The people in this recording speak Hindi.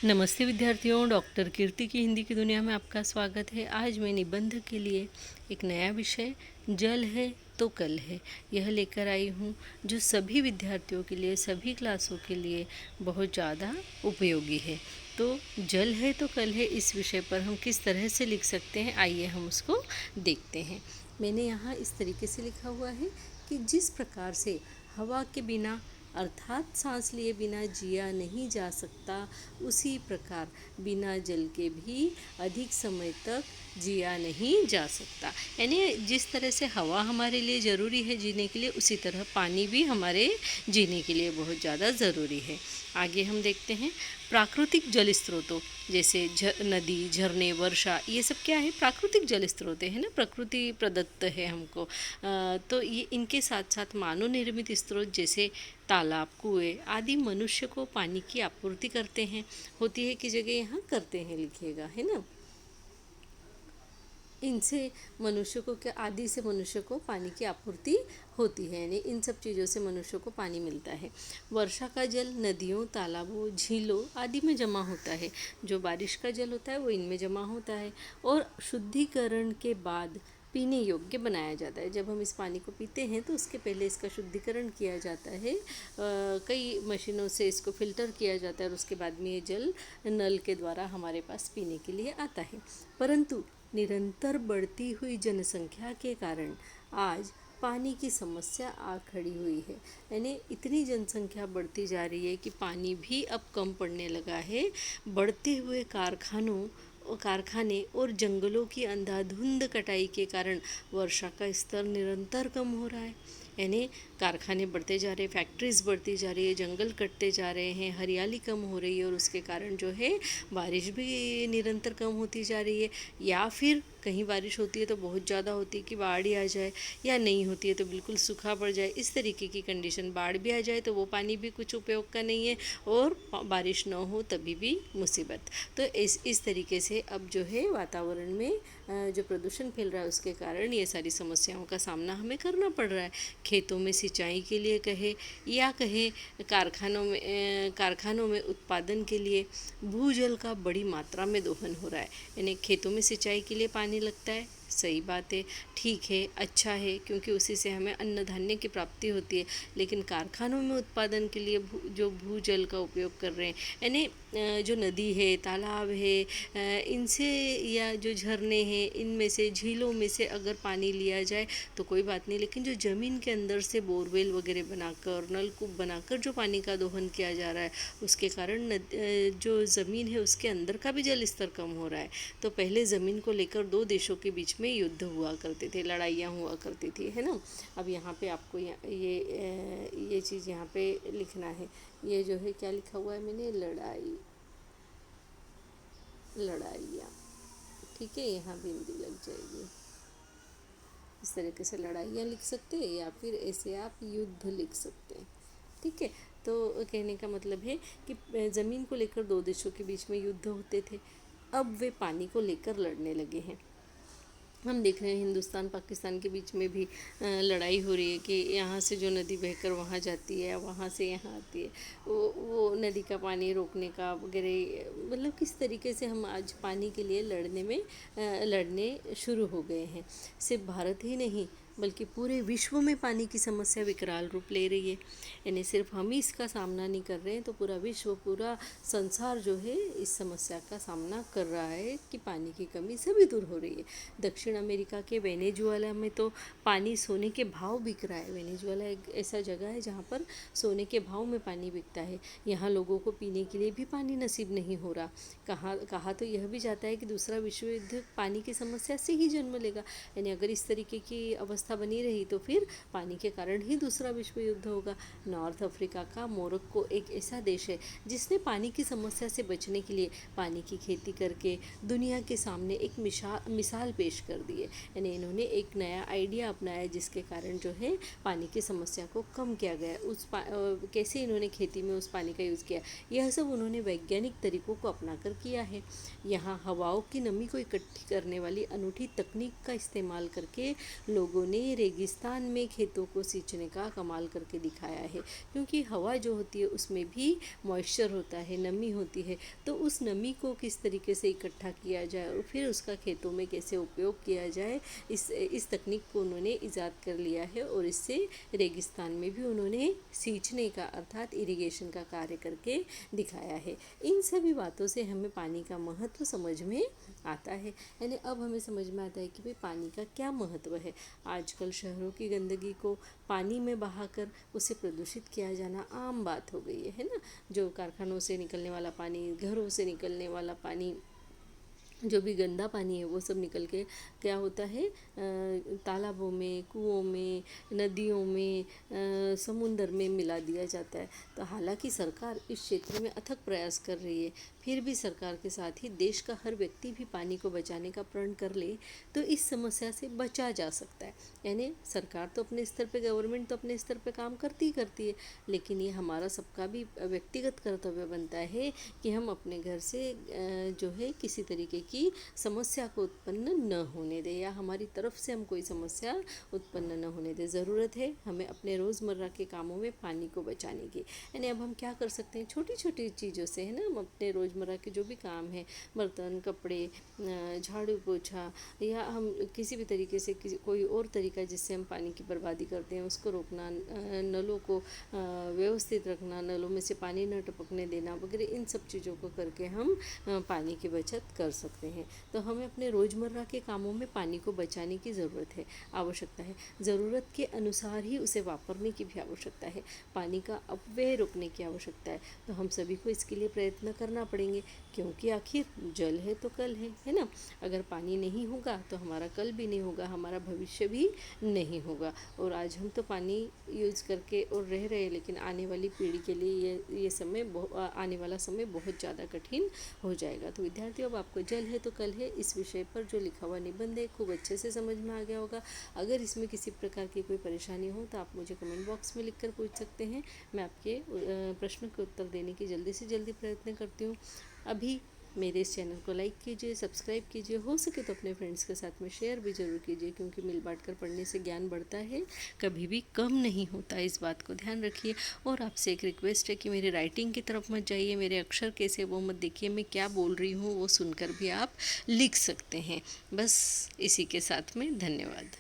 नमस्ते विद्यार्थियों, डॉक्टर कीर्ति की हिंदी की दुनिया में आपका स्वागत है। आज मैं निबंध के लिए एक नया विषय जल है तो कल है यह लेकर आई हूँ, जो सभी विद्यार्थियों के लिए, सभी क्लासों के लिए बहुत ज़्यादा उपयोगी है। तो जल है तो कल है, इस विषय पर हम किस तरह से लिख सकते हैं, आइए हम उसको देखते हैं। मैंने यहाँ इस तरीके से लिखा हुआ है कि जिस प्रकार से हवा के बिना अर्थात सांस लिए बिना जिया नहीं जा सकता, उसी प्रकार बिना जल के भी अधिक समय तक जिया नहीं जा सकता। यानी जिस तरह से हवा हमारे लिए ज़रूरी है जीने के लिए, उसी तरह पानी भी हमारे जीने के लिए बहुत ज़्यादा ज़रूरी है। आगे हम देखते हैं प्राकृतिक जल स्रोतों, जैसे नदी, झरने, वर्षा, ये सब क्या है? प्राकृतिक जल स्रोत है ना, प्रकृति प्रदत्त है हमको। तो ये इनके साथ साथ मानव निर्मित स्रोत जैसे तालाब, कुएं आदि मनुष्य को पानी की आपूर्ति करते हैं। होती है की जगह यहाँ करते हैं लिखिएगा, है ना। इनसे मनुष्य को क्या, आदि से मनुष्य को पानी की आपूर्ति होती है, यानी इन सब चीज़ों से मनुष्य को पानी मिलता है। वर्षा का जल नदियों, तालाबों, झीलों आदि में जमा होता है। जो बारिश का जल होता है वो इनमें जमा होता है और शुद्धिकरण के बाद पीने योग्य बनाया जाता है। जब हम इस पानी को पीते हैं तो उसके पहले इसका शुद्धिकरण किया जाता है। कई मशीनों से इसको फिल्टर किया जाता है और उसके बाद में ये जल नल के द्वारा हमारे पास पीने के लिए आता है। परंतु निरंतर बढ़ती हुई जनसंख्या के कारण आज पानी की समस्या आ खड़ी हुई है। यानी इतनी जनसंख्या बढ़ती जा रही है कि पानी भी अब कम पड़ने लगा है। बढ़ते हुए कारखाने और जंगलों की अंधाधुंध कटाई के कारण वर्षा का स्तर निरंतर कम हो रहा है। यानी कारखाने बढ़ते जा रहे हैं, फैक्ट्रीज़ बढ़ती जा रही है, जंगल कटते जा रहे हैं, हरियाली कम हो रही है और उसके कारण जो है बारिश भी निरंतर कम होती जा रही है। या फिर कहीं बारिश होती है तो बहुत ज़्यादा होती है कि बाढ़ ही आ जाए, या नहीं होती है तो बिल्कुल सूखा पड़ जाए। इस तरीके की कंडीशन, बाढ़ भी आ जाए तो वो पानी भी कुछ उपयोग का नहीं है और बारिश ना हो तभी भी मुसीबत। तो इस तरीके से अब जो है वातावरण में जो प्रदूषण फैल रहा है उसके कारण ये सारी समस्याओं का सामना हमें करना पड़ रहा है। खेतों में सिंचाई के लिए कहे या कहे कारखानों में उत्पादन के लिए भूजल का बड़ी मात्रा में दोहन हो रहा है। यानी खेतों में सिंचाई के लिए पानी लगता है, सही बात है, ठीक है, अच्छा है, क्योंकि उसी से हमें अन्न धान्य की प्राप्ति होती है। लेकिन कारखानों में उत्पादन के लिए जो भूजल का उपयोग कर रहे हैं, यानी जो नदी है, तालाब है, इनसे या जो झरने हैं, इनमें से, झीलों में से अगर पानी लिया जाए तो कोई बात नहीं, लेकिन जो ज़मीन के अंदर से बोरवेल वगैरह बनाकर, नलकूप बनाकर जो पानी का दोहन किया जा रहा है, उसके कारण जो ज़मीन है उसके अंदर का भी जल स्तर कम हो रहा है। तो पहले ज़मीन को लेकर दो देशों के बीच में युद्ध हुआ करते थे, लड़ाइयाँ हुआ करती थी, है ना। अब यहाँ पे आपको ये चीज़ यहाँ पे लिखना है। ये जो है क्या लिखा हुआ है मैंने, लड़ाइयाँ, ठीक है, यहाँ बिंदी लग जाएगी। इस तरीके से लड़ाइयाँ लिख सकते हैं या फिर ऐसे आप युद्ध लिख सकते हैं, ठीक है। तो कहने का मतलब है कि ज़मीन को लेकर दो देशों के बीच में युद्ध होते थे, अब वे पानी को लेकर लड़ने लगे हैं। हम देख रहे हैं हिंदुस्तान पाकिस्तान के बीच में भी लड़ाई हो रही है कि यहाँ से जो नदी बहकर वहाँ जाती है, वहाँ से यहाँ आती है, वो नदी का पानी रोकने का वगैरह, मतलब किस तरीके से हम आज पानी के लिए लड़ने शुरू हो गए हैं। सिर्फ भारत ही नहीं बल्कि पूरे विश्व में पानी की समस्या विकराल रूप ले रही है। यानी सिर्फ हम ही इसका सामना नहीं कर रहे हैं, तो पूरा विश्व, पूरा संसार जो है इस समस्या का सामना कर रहा है कि पानी की कमी सभी दूर हो रही है। दक्षिण अमेरिका के वेनेजुएला में तो पानी सोने के भाव बिक रहा है। वेनेजुएला एक ऐसा जगह है जहाँ पर सोने के भाव में पानी बिकता है। यहाँ लोगों को पीने के लिए भी पानी नसीब नहीं हो रहा। कहा तो यह भी जाता है कि दूसरा विश्व युद्ध पानी की समस्या से ही जन्म लेगा। यानी अगर इस तरीके की अवस्था बनी रही तो फिर पानी के कारण ही दूसरा विश्व युद्ध होगा। नॉर्थ अफ्रीका का मोरक्को एक ऐसा देश है जिसने पानी की समस्या से बचने के लिए पानी की खेती करके दुनिया के सामने एक मिसाल पेश कर दी है। यानी इन्होंने एक नया आइडिया अपनाया जिसके कारण जो है पानी की समस्या को कम किया गया। कैसे इन्होंने खेती में उस पानी का यूज़ किया, यह सब उन्होंने वैज्ञानिक तरीकों को अपनाकर किया है। यहाँ हवाओं की नमी को इकट्ठी करने वाली अनूठी तकनीक का इस्तेमाल करके लोगों ने रेगिस्तान में खेतों को सींचने का कमाल करके दिखाया है, क्योंकि हवा जो होती है उसमें भी मॉइस्चर होता है, नमी होती है। तो उस नमी को किस तरीके से इकट्ठा किया जाए और फिर उसका खेतों में कैसे उपयोग किया जाए, इस तकनीक को उन्होंने ईजाद कर लिया है। और इससे रेगिस्तान में भी उन्होंने सींचने का अर्थात इरिगेशन का कार्य करके दिखाया है। इन सभी बातों से हमें पानी का महत्व समझ में आता है। यानी अब हमें समझ में आता है कि भाई पानी का क्या महत्व है। आजकल शहरों की गंदगी को पानी में बहाकर उसे प्रदूषित किया जाना आम बात हो गई है ना। जो कारखानों से निकलने वाला पानी, घरों से निकलने वाला पानी, जो भी गंदा पानी है वो सब निकल के क्या होता है, तालाबों में, कुओं में, नदियों में, समुंदर में मिला दिया जाता है। तो हालांकि सरकार इस क्षेत्र में अथक प्रयास कर रही है, फिर भी सरकार के साथ ही देश का हर व्यक्ति भी पानी को बचाने का प्रण कर ले तो इस समस्या से बचा जा सकता है। यानी सरकार तो अपने स्तर पे, गवर्नमेंट तो अपने स्तर पे काम करती ही करती है, लेकिन ये हमारा सबका भी व्यक्तिगत कर्तव्य बनता है कि हम अपने घर से जो है किसी तरीके की समस्या को उत्पन्न न होने दें, या हमारी तरफ से हम कोई समस्या उत्पन्न न होने दें। ज़रूरत है हमें अपने रोज़मर्रा के कामों में पानी को बचाने की। यानी अब हम क्या कर सकते हैं, छोटी छोटी चीज़ों से है ना, हम अपने रोज़मर्रा के जो भी काम है, बर्तन, कपड़े, झाड़ू पोछा, या हम किसी भी तरीके से कोई और तरीका जिससे हम पानी की बर्बादी करते हैं उसको रोकना, नलों को व्यवस्थित रखना, नलों में से पानी न टपकने देना वगैरह, इन सब चीज़ों को करके हम पानी की बचत कर सकते हैं। तो हमें अपने रोज़मर्रा के कामों में पानी को बचाने की ज़रूरत है, आवश्यकता है। ज़रूरत के अनुसार ही उसे वापरने की भी आवश्यकता है। पानी का अपव्यय रोकने की आवश्यकता है। तो हम सभी को इसके लिए प्रयत्न करना पड़ेंगे, क्योंकि आखिर जल है तो कल है ना। अगर पानी नहीं होगा तो हमारा कल भी नहीं होगा, हमारा भविष्य भी नहीं होगा। और आज हम तो पानी यूज़ करके और रह रहे हैं, लेकिन आने वाली पीढ़ी के लिए ये समय आने वाला समय बहुत ज़्यादा कठिन हो जाएगा। तो विद्यार्थियों, अब आपको जल है तो कल है इस विषय पर जो लिखा हुआ निबंध है खूब अच्छे से समझ में आ गया होगा। अगर इसमें किसी प्रकार की कोई परेशानी हो तो आप मुझे कमेंट बॉक्स में लिखकर पूछ सकते हैं। मैं आपके प्रश्न के उत्तर देने की जल्दी से जल्दी प्रयत्न करती हूँ। अभी मेरे इस चैनल को लाइक कीजिए, सब्सक्राइब कीजिए, हो सके तो अपने फ्रेंड्स के साथ में शेयर भी ज़रूर कीजिए, क्योंकि मिल बांट कर पढ़ने से ज्ञान बढ़ता है, कभी भी कम नहीं होता। इस बात को ध्यान रखिए। और आपसे एक रिक्वेस्ट है कि मेरी राइटिंग की तरफ मत जाइए, मेरे अक्षर कैसे वो मत देखिए, मैं क्या बोल रही हूँ वो सुनकर भी आप लिख सकते हैं। बस इसी के साथ में धन्यवाद।